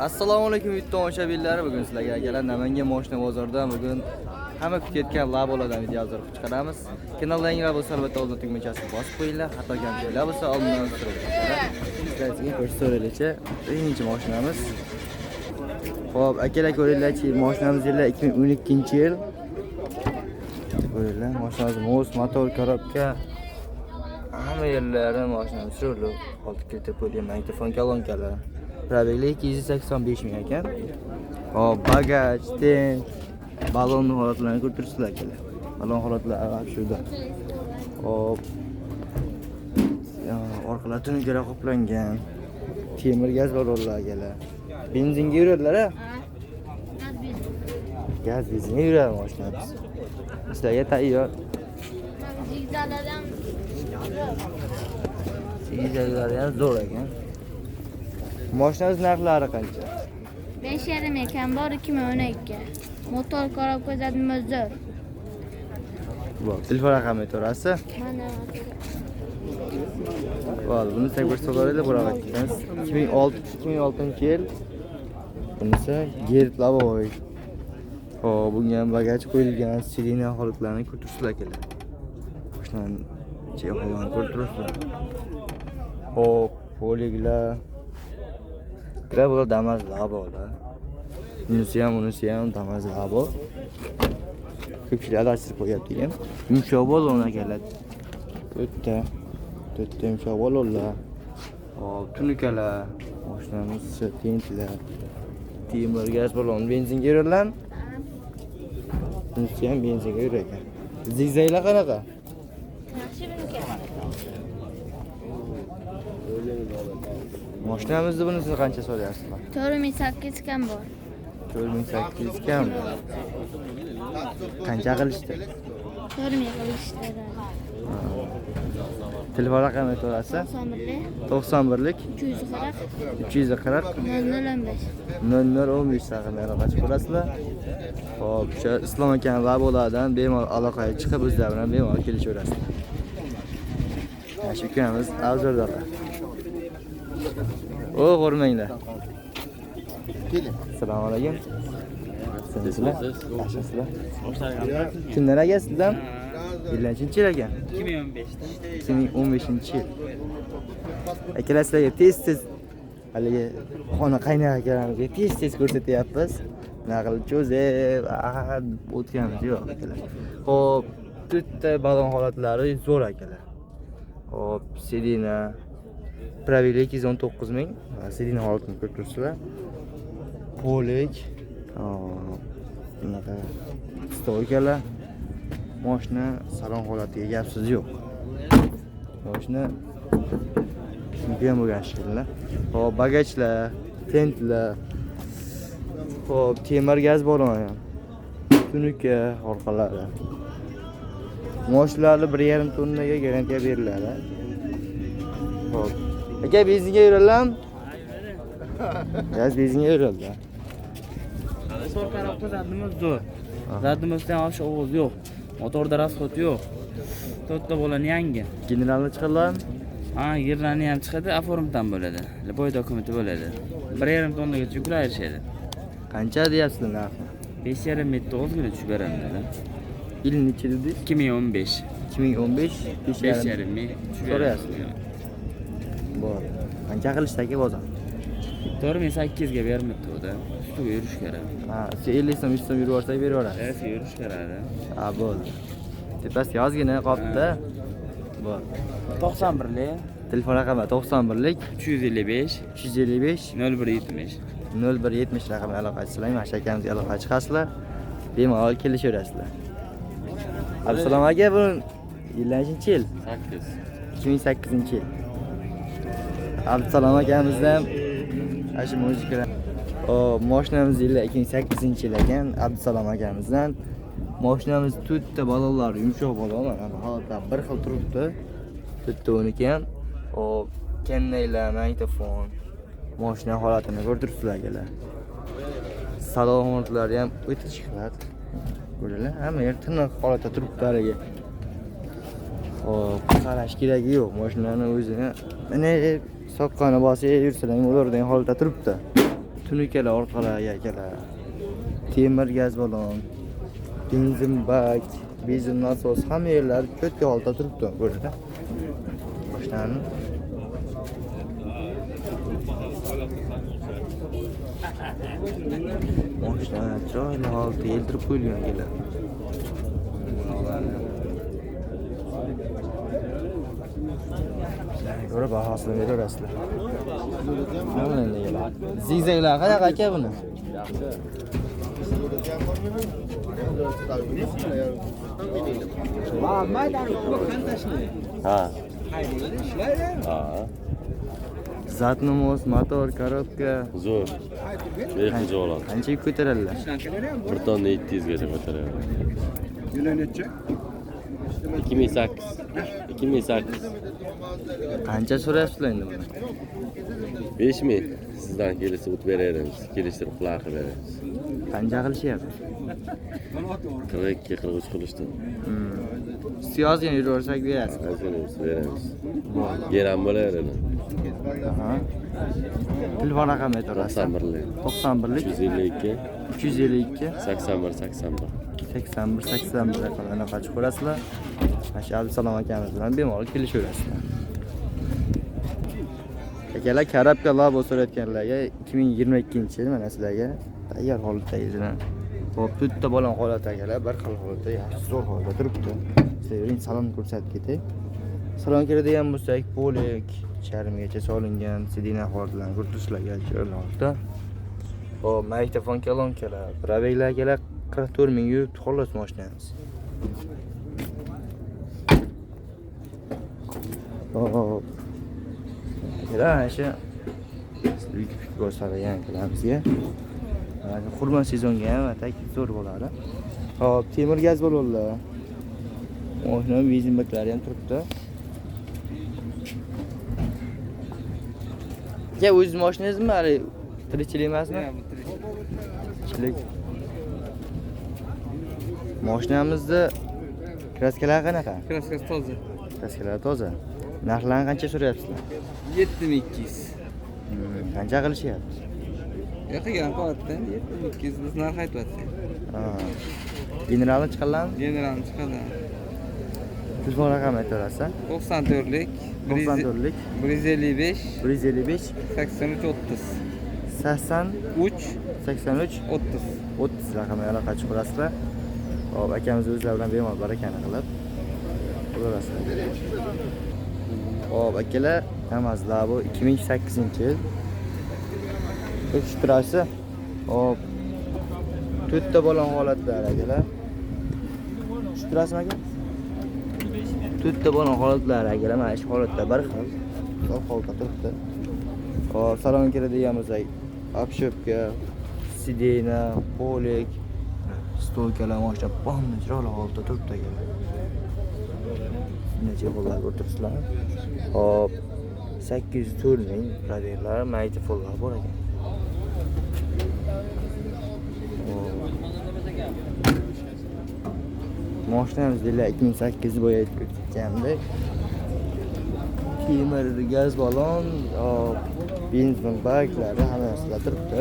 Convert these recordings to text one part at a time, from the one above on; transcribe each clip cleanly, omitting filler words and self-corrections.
Assalomu alaykum tomoshabinlar. Bugun sizlarga akalar Namangan moshina bozoridan bugun hamma kutayotgan labolardan video yozib chiqaramiz. Kanalda yangilar bo'lsa albatta oldin tugmachasini bosib qo'yinglar. Hatto kamchiliklar bo'lsa oldindan sizlarga ko'rsataylik. Birinchi mashinamiz. Xo'p, akalar ko'ringlarchi, mashinamiz yili 2012-yil. Ko'ringlar, mashinamiz mos, motor, korobka hamma yerlari mashinamiz shular. Olti kiritib qo'ygan mikrofon kolonkalar. Probegli 285 ming ekan. Hop, bagaj, ten, balon holatlarini ko'rtirsizlar akalar. Balon holatlari shuda. Hop. Orqalar tunukalar qoplangan. Temir gaz balonlar akalar. Benzinga yuradilar-a? Gaz benzinga yuradi mashinamiz. Sizlarga tayyor. Sigizalari ham zo'r ekan. Mashinamiz narxlari qancha? 5,5 ekan, bor 2012. Motor korobka zadmozor. Bu telefon raqami to'rasi. Mana Valla buni ko'rsatib buraga ketamiz. 2006-yil. Bunisi Gert Lavoy. Hop, bunga ham bagaj qo'yilgan, sirena holatlarini ko'rtirsizlar akalar. Mashinani holatini ko'rtirsizlar. Hop, poliglar. Bular Damas labolar. Bunisi ham Damas labo. Ko'pchilik adashtirib qo'yapti ham. Yumshoq balon akalar. To'rtta yumshoq balonlar. Hop, tunukalar, mashinamiz tentlar. Temir gaz balon, benzinga yuradilar. Bunisi ham benzinga yuradi ekan. Zigzaglar qanaqa? yaxshi bunga. Mashinamizda bunisini qancha so'rayapsizlar? 4,8 kam bor. 4,800 kam. Qancha qilishdi? 4,000 qilishdi. Telefon raqami to'rasi? 91lik 340 0015. 0015 raqamga aloqachi bo'lasizlar. Hop, o'sha Islom aka labolardan bemalol aloqaga chiqib o'zlari bilan bemalol kelishaverasizlar. Yaxshi kunimiz avzordalar. O'g'irmanglar. Keling. Assalomu alaykum. Sizlar? Yaxshisizlar? Kimlar aka sizdan? Yillarchinchi ekan? 2015-yil. Akalar sizlarga tez haligi xona qaynar akalarga tez ko'rsatyapmiz. Naql cho'zib, o'tganimiz yo'q akalar. Xo'p, to'rtta balon holatlari zo'r akalar. Hop, sirena Probegli 219 ming. Sirena holatini ko'rib turibsizlar. Polik. Bunaqa stolkalar. Mashina salon holatiga gapsiz yo'q. Mashina shunga bo'lgan shekillar. Hop, bagajlar, tentlar. Hop, temir gaz balon ham. Tunuka orqalari. Mashinalarni 1,5 tonnaga garantiya beriladi. Hop. Aka benzinga yuradilarmi? Gaz benzinga yuradilar. Motor korobka zadimiz zo'r. Zadimizda ham o'sha ovoz yo'q. Motorda rasxot yo'q. To'rtta bo'ladi yangi. Generalni chiqadilarmi? Ha, yerlarni ham chiqadi, oformdan bo'ladi. Boy dokumenti bo'ladi. 1,5 tonnagacha yuklayishadi. Qancha deyapsizlar narxi? 5,5 metrda ozgina tushib beramiz. Yil necha dedingiz? 2015. 2015 5,5 ming tushib beramiz. Bor. Qancha qilishdagi bozor? 4,8 ga bermoqda o'da. Ustiga yurish kerak. Ha, 50 so'm, 100 so'm yurib olsak beraverasiz. Evet, yurish kerak. Ha, bo'ldi. Tepasiga ozgina qolibdi. Bor. 91lik, Telefon raqami 91lik 355, 355 0170. 0170 raqamga aloqa qilsanglar, mana shu akamizga aloqa chiqasizlar. Bemalol kelishaverasizlar. Assalomu aka, bu yillarchinchi-yil? 8. 2008-yil. Abdusalom akamizdan ashi muzikalar. Mashinamiz yili 2008-yil ekan. Abdusalom akamizdan mashinamiz to'rtta balonlar, yumshoq balonlar, holatlar bir xil turibdi. To'rtta uniki ham. Hop, kennaylar, mikrofon. Mashina holatini ko'rtiribsizlar akalar. Salon holatlari ham o'ta chiqadi. Ko'ringlar, hamma yer tiniq holatda turibdi haliga. Hop, qarash keragi yo'q mashinani o'zini. Mana soqqani bosib yursalar bo'lardigan holatda turibdi. Tunukalar orqalariga akalar. Temir gaz balon, benzin bak, benzin nasos hamma yerlar cho'tka holda turibdi burada. Boshlarni Moshlar chiroyli holda eltirib qo'yilgan akalar. Ko'ra bahosini beraverasizlar. Zigzaglar qanaqa aka buni? Ha. Ha. Zatnomos, motor, korobka. Zo'r. Behijo oladi. Qanchaga ko'taradilar? Bir tonna 700 gacha ko'taradi. 2008. 2008. Qancha so'rayapsizlar endi buni? 5000. Sizdan kelsa o't beramiz. Kelishtirib quloq beramiz. Qancha qilishyapti? 42 43 qilishdi. Siyozga yuraversak berasiz. Azimiz beramiz. Geram bo'laveradi. Aha. Telefon raqami aytaverasiz. 91lik 91lik 352 352 81 81. 81 raqamlarni qachib ko'rasizlar. Mana Abdusalom akamiz bilan bemalol kelishaverasizlar. Akalar karabka labo so'rayotganlarga 2022-yil mana sizlarga tayyor holatda hop bitta balon holat akalar, bir xil holatda, yaxshi zo'r holatda turibdi. Sizlarga salon ko'rsatib ketay. Salon kiradigan bo'lsak, polik, charmgacha solingan, sidina holdan kurtishlarga joylanmoqda. Hop, magnitofon kolonkalar, probeglar akalar 44 ming yuribdi xolos mashinamiz. Hop. Akalar, shu uyga ko'rsatgan akalamizga. Mana qurban sezonga ham atak zo'r bo'ladi. Hop, temir gaz balonlar. Mashina benzin baklari ham turibdi. Ya o'z mashinangizmi, hali tirikchilik emasmi? Tirikchilik. Mashinamizda kraskalar qanaqa? Kraskasi toza. Kraskalar toza. Narxlarni qancha so'rayapsizlar? 7200. Qancha qilishyapti? Yo'q, qo'yapti. 7200 biz narx aytyapti. Ha. Generalni chiqarlarmi? Generalni chiqadi. Telefon raqami aytaverasiz? 94lik 94lik 155 155 83 30. 83 83 30. 30 raqamga qachib ko'rasizlar. Hop, akamiz o'zlari bilan bemalol barakani qilib qo'yasizlar. Hop, akalar, Kamaz Labo 2008-yil. Ekstrasi. Hop. 4 ta balon holatlar akalar. Ekstrasimi aka? 4 ta balon holatlar akalar, mana shu holatda bir xil. Zo'r holatda turibdi. Hop, salon kiradigan bo'lsak, obshopka, sidena, polik, stolkalar, mashina bomba chiroyli holatda turibdi akalar. Necha qo'llar o'tiribsizlar? Hop, 804 ming probeglar, magnitofonlar bor ekan. Mashinamiz deylar 2008 bo'yi ketgandek. Temir gaz balon, benzin baklari hammasi turibdi.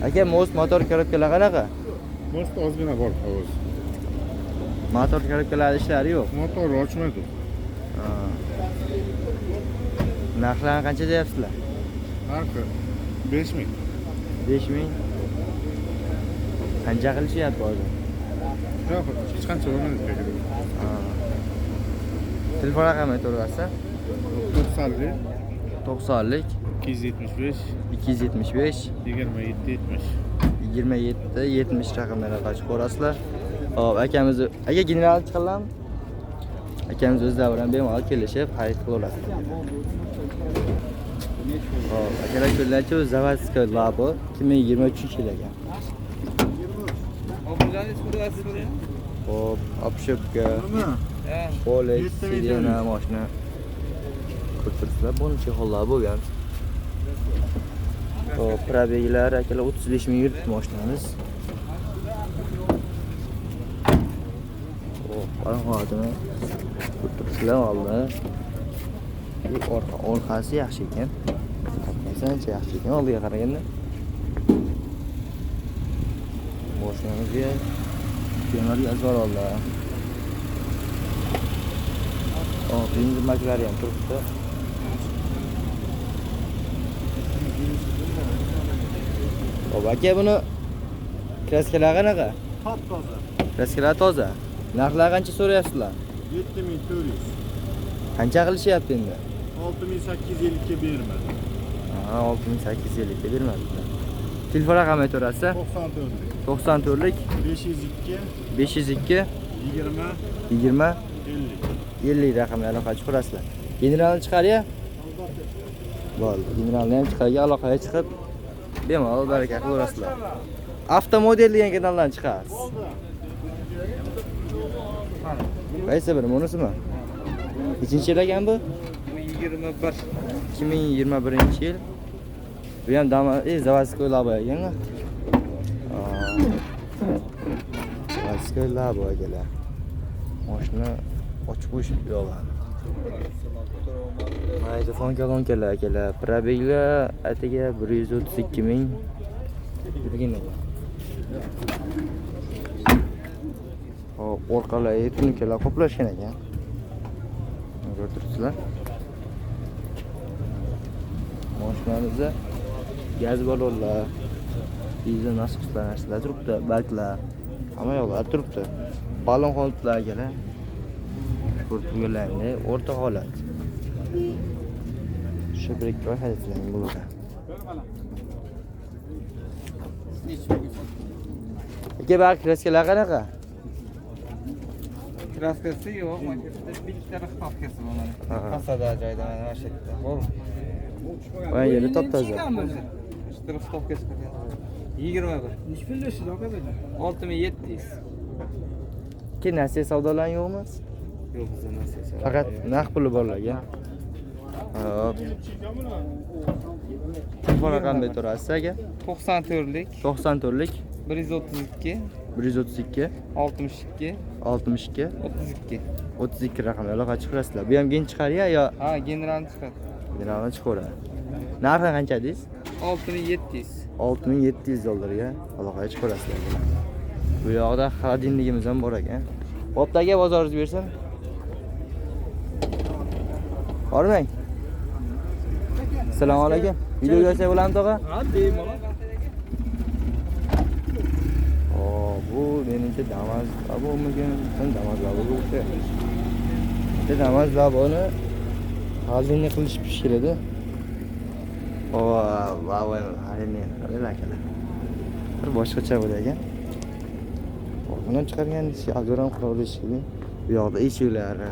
Aka, motor korobkalar qanaqa? Most ozgina bor hozir. Motor korobkalar ishlari yo'q. Motor ochmaydi. Narxlarni qancha deyapsizlar? Narxi 5000. 5000. Qancha qilishyapti hozir? Yo'q, hech qancha bo'lmaydi. Telefon raqami aytaverasiz? 90lik 90lik 275 275 27 70. 27 70 raqamlarga qachib ko'rasizlar. Hop, akamiz, aka general chiqarlarmi? Akamiz o'zlari bilan bemalol kelishib, xarid qilaverasizlar. Hop, akalar ko'rlarchi Zavadskoy Labo 2023-yil ekan. Hop, obshopka, polik, sidena, mashina. Ko'rsatibsizlar, buncha hollar bo'lgan. Hop, probeglar akalar 35 ming yuribdi mashinamiz. Hop, qarang, ko'rsatibsizlar oldi. Bu orqasi yaxshi ekan. Qancha yaxshi ekan oldiga qaraganda. Mashinamizga temir yozib oldi. Benzin baklari ham turibdi. Xo'p, aka buni kraskalar qanaqa? Top-toza. Kraskalar toza. Narxlar qancha so'rayapsizlar? 7400. Qancha qilishyapti endi? 6850 ga bermadi. Ha, 6850 ga bermadi. Telefon raqami aytaverasiz? 94. 94lik 502 502 20 20 50. 50 raqamga aloqa chiqarasizlar. Generalni chiqariya? Bo'ldi. Generalni ham chiqarga aloqaga chiqib bemalol baraka qilaverasizlar. Avtomodel degan kanaldan chiqasiz. Qaysi biri? Bunisimi? Nechinchi yil ekan bu? 2021-yil. Bu ham заводской labo ekan. Заводской labo ekanlar. Mashina ochib qo'yishib yo'g'an. Mayda fonkalonkalar akalar. Probeglar atiga 132 ming yurgan ekan. Hop, orqalari tunukalar qoplashgan ekan. Ko'rib turibsizlar. Mashinamizda gaz balonlar, dizel nasoslar narsalar turibdi, baklar, hamma yoqlar turibdi. Balon qolibdilar akalar. Portugaliyada o'rta holat. Shu bir ikki oy haydatilan bo'ladi. Aka, bak kraskalar qanaqa? Kraskasi yo'q, maktabda bitta rixtofkasi bor mana. Qasada joyda mana shu yerda. Bor. Voy, yeri top-toza. Bitta rixtofkasi qilgan. 21. Nech pullaysiz aka dedi? 6700. Keyin nasiya savdolar yo'qmi? Yo'q, bizda nasiya. Faqat naqd puli borlarga. Hop. Telefon raqamini aytaverasiz aka? 94lik 94lik 132 132 62 62 32. 32 raqamga aloqa chiqarasizlar. Bu ham gen chiqariya yo Ha, generalni chiqadi. generalni chiqaradi. Narxi qancha deysiz? 6700. 6700 dollarga aloqaga chiqarasizlar. Bu yoqda xolodilnigimiz ham bor ekan. Hopdagi bozoringiz bersin. Bormang. Assalomu alaykum. Video ko'rsak bo'ladimi tog'a? Ha, bemalol. Bu menimcha Damas labomikan? Damas laboga o'xshaydi. Damas laboni hozirni qilishib pishiradi. Voy, qaranglar akalar. Bir boshqacha bo'lar ekan. Bundan chiqargan azoram qila olishgan. Bu yoqda eshiklari.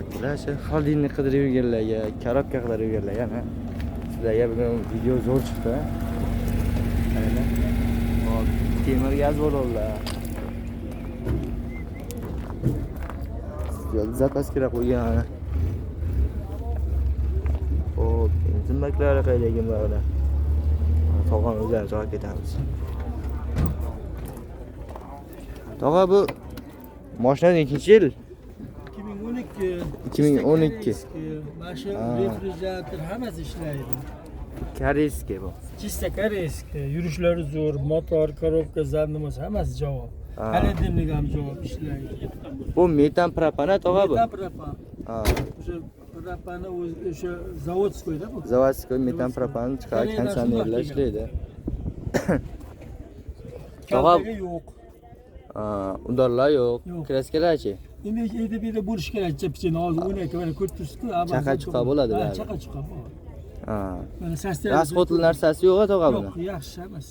Akalar, xolodilnik qidirib yurganlarga, korobka qidirib yurganlarga, sizlarga bugun video zo'r chiqdi. Qaranglar. Hop, temir gaz bo'ladilar. Zapaskira qo'ygan. Hop, benzin baklari qaydagan ba'da. Tog'am o'zlari joy ketamiz. Tog'a, bu mashina nechinchi yil? 2012. Mashin refrigerator hammasi ishlaydi. Koreyskiy bu. Chista koreyskiy. Yurishlari zo'r, motor, korobka, zadnimoz hammasi javob. Xolodilnik ham javob ishlaydi. Bu metan propanat tog'a bu. Metan propan. Ha. O'sha propani o'sha zavodskoyda bu. Zavodskoy metan propan chiqarib konditsionerlar ishlaydi. Tog'a yo'q. Udorlar yo'q. Yo'q. Kraskalarchi? Endi bir bo'lish kerak, chapchini hozir 12 mana ko'rib turibsiz-ku. Chaqa-chuqa bo'ladi Ha, bari. chaqa-chuqa bor. Ha. Mana sastel. Rasxodli narsasi yo'q tog'a buni. Yo'q, yaxshi emas.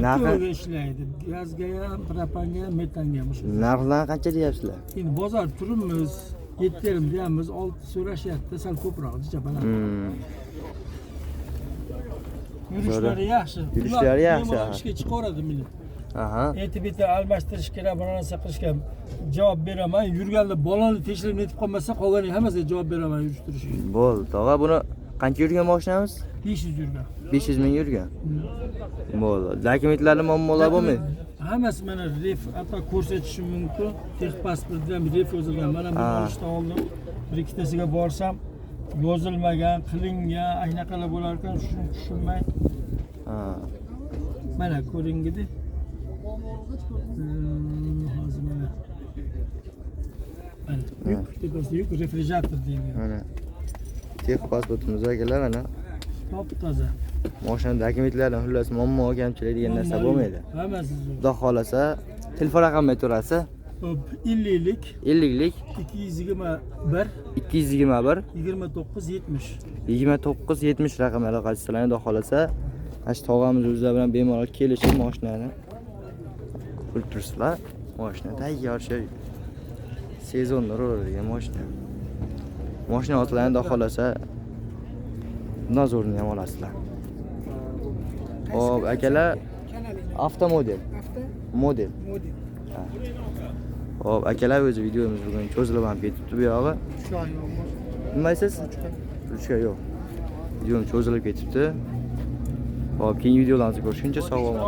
Narxi Narxi ishlaydi. Gazga ham, propanga ham, metanga ham o'sha. narxlar qancha deyapsizlar? Endi bozor turimiz 7,5 deyapmiz, 6 so'rashyapti, sal ko'proq jichabalar. Yurishlari yaxshi. Yurishlari yaxshi. Ishga chiqaradi millat. Aha. E'tibor almashtirish kerak, bir narsa qilishga javob beraman. Yurganda bolani tekshirib netib qolmasa, qolganiga hammasiga javob beraman yurishtirishga. Bo'ldi, tog'a, buni qancha yurgan mashinamiz? 500 yurgan. 500 ming yurgan. Bo'ldi. Dokumentlarning muammolar bo'lmaydi. Hammasi mana ref, hatto ko'rsatishim mumkin. Texpasportda ham ref yozilgan. Mana buni olishdan oldin bir ikkitasiga borsam, yozilmagan, qilingan, aynaqalar bo'lar ekan, shuni tushunmay. Ha. Mana ko'ringidi. Hozir mana. Mana yuk tepasida yuk refrigerator deyilgan. Mana. Tex pasportimiz akalar mana. Top toza. Mashina dokumentlardan xullas muammo kamchilik degan narsa bo'lmaydi. Hammasi zo'r. Xudo xolasa telefon raqamini aytaverasiz. 50lik 50lik 221 221 2970. 2970 raqamga aloqachilar. Xudo xolasa mana shu tog'amiz o'zlari bilan bemalol kelishib mashinani qilib tursizlar. Mashina tayyor shay sezonda uradigan mashina. Mashina otlarni xudo xolasa nazorini ham olasizlar. Hop, akalar avtomodel. Model. Ha. Hop, akalar o'zi videomiz bugun cho'zilib ham ketibdi bu yog'i. Nima deysiz? 3 ga yo'q. Videom cho'zilib ketibdi. Hop, keyingi videolarimizni ko'rishguncha sog' bo'ling.